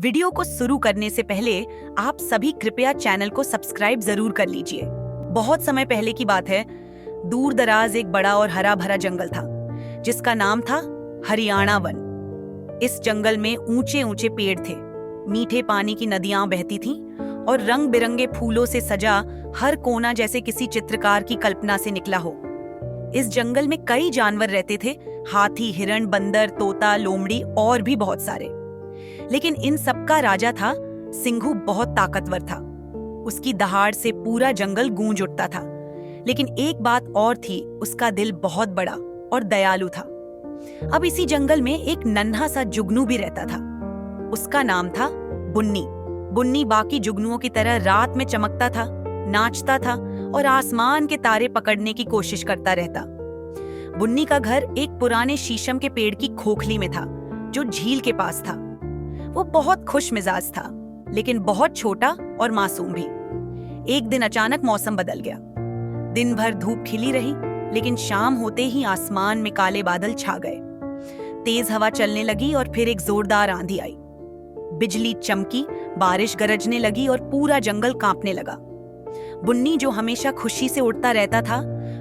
Video को शुरू करने से पहले आप सभी कृपया चैनल को सब्सक्राइब जरूर कर लीजिए। बहुत समय पहले की बात है, दूर दराज एक बड़ा और हरा भरा जंगल था जिसका नाम था हरियाणा वन। इस जंगल में ऊंचे ऊंचे पेड़ थे, मीठे पानी की नदियां बहती थीं और रंग बिरंगे फूलों से सजा हर कोना जैसे किसी चित्रकार की कल्पना से निकला हो। इस जंगल में कई जानवर रहते थे, हाथी, हिरण, बंदर, तोता, लोमड़ी और भी बहुत सारे। लेकिन इन सबका राजा था सिंघू। बहुत ताकतवर था, उसकी दहाड़ से पूरा जंगल गूंज उठता था। लेकिन एक बात और थी, उसका दिल बहुत बड़ा और दयालु था। अब इसी जंगल में एक नन्हा सा जुगनू भी रहता था। उसका नाम था बुन्नी। बुन्नी बाकी जुगनुओं की तरह रात में चमकता था, नाचता था और आसमान के तारे पकड़ने की कोशिश करता रहता। बुन्नी का घर एक पुराने शीशम के पेड़ की खोखली में था जो झील के पास था। वो बहुत खुश मिजाज था, लेकिन बहुत छोटा और मासूम भी। एक दिन अचानक मौसम बदल गया। दिन भर धूप खिली रही, लेकिन शाम होते ही आसमान में काले बादल छा गए। तेज हवा चलने लगी और फिर एक जोरदार आंधी आई। बिजली चमकी, बारिश गरजने लगी और पूरा जंगल कांपने लगा। बुन्नी, जो हमेशा खुशी से उड़ता रहता था,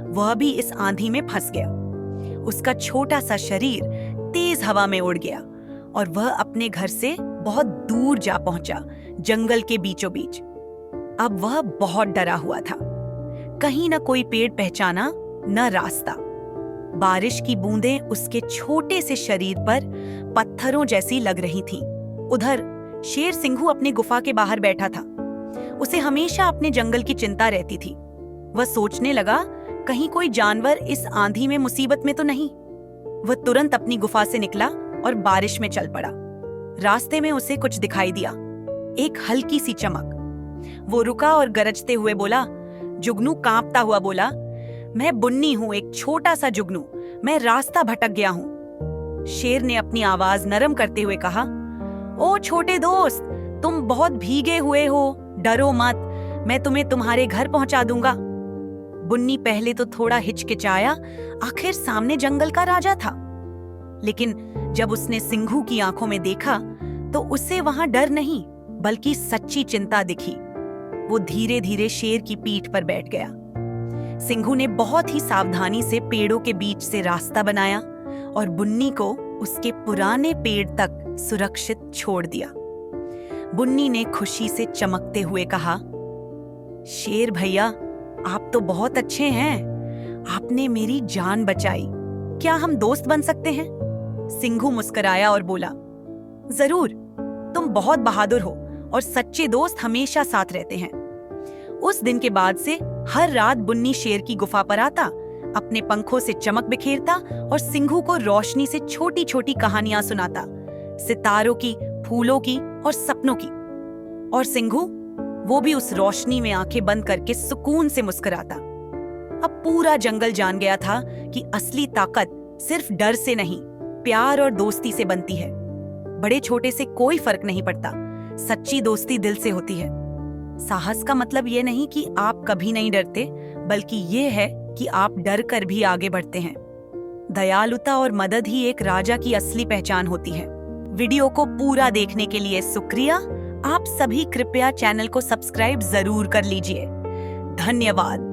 वह भी इस आंधी में फंस गया। उसका छोटा सा शरीर तेज हवा में उड़ गया और वह अपने घर से बहुत दूर जा पहुंचा, जंगल के बीचों बीच। अब वह बहुत डरा हुआ था। कहीं न कोई पेड़ पहचाना, न रास्ता। बारिश की बूंदें उसके छोटे से शरीर पर पत्थरों जैसी लग रही थीं। उधर शेर सिंघू अपनी गुफा के बाहर बैठा था। उसे हमेशा अपने जंगल की चिंता रहती थी। वह सोचने लगा, कहीं कोई जानवर इस आंधी में मुसीबत में तो नहीं। वह तुरंत अपनी गुफा से निकला और बारिश में चल पड़ा। रास्ते में उसे कुछ दिखाई दिया, एक हल्की सी चमक। वो रुका और गरजते हुए बोला। जुगनू कांपता हुआ बोला, मैं बुन्नी हूं, एक छोटा सा जुगनू। मैं रास्ता भटक गया हूं। शेर ने अपनी आवाज नरम करते हुए कहा, ओ छोटे दोस्त, तुम बहुत भीगे हुए हो, डरो मत, मैं तुम्हें तुम्हारे घर पहुंचा दूंगा। बुन्नी पहले तो थोड़ा हिचकिचाया, आखिर सामने जंगल का राजा था। लेकिन जब उसने सिंघू की आंखों में देखा तो उसे वहां डर नहीं, बल्कि सच्ची चिंता दिखी। वो धीरे धीरे शेर की पीठ पर बैठ गया। सिंघू ने बहुत ही सावधानी से पेड़ों के बीच से रास्ता बनाया और बुन्नी को उसके पुराने पेड़ तक सुरक्षित छोड़ दिया। बुन्नी ने खुशी से चमकते हुए कहा, शेर भैया, आप तो बहुत अच्छे हैं। आपने मेरी जान बचाई। क्या हम दोस्त बन सकते हैं? सिंघू मुस्कुराया और बोला, जरूर, तुम बहुत बहादुर हो और सच्चे दोस्त हमेशा साथ रहते हैं। उस दिन के बाद से हर रात बुन्नी शेर की गुफा पर आता, अपने पंखों से चमक बिखेरता और सिंघू को रोशनी से छोटी छोटी कहानियां सुनाता, सितारों की, फूलों की और सपनों की। और सिंघू, वो भी उस रोशनी में आंखें बंद करके सुकून से मुस्कुराता। अब पूरा जंगल जान गया था कि असली ताकत सिर्फ डर से नहीं, प्यार और दोस्ती से बनती है। बड़े छोटे से कोई फर्क नहीं पड़ता, सच्ची दोस्ती दिल से होती है। साहस का मतलब ये नहीं कि आप कभी नहीं डरते, बल्कि ये है कि आप डर कर भी आगे बढ़ते हैं। दयालुता और मदद ही एक राजा की असली पहचान होती है। वीडियो को पूरा देखने के लिए शुक्रिया। आप सभी कृपया चैनल को सब्सक्राइब जरूर कर लीजिए। धन्यवाद।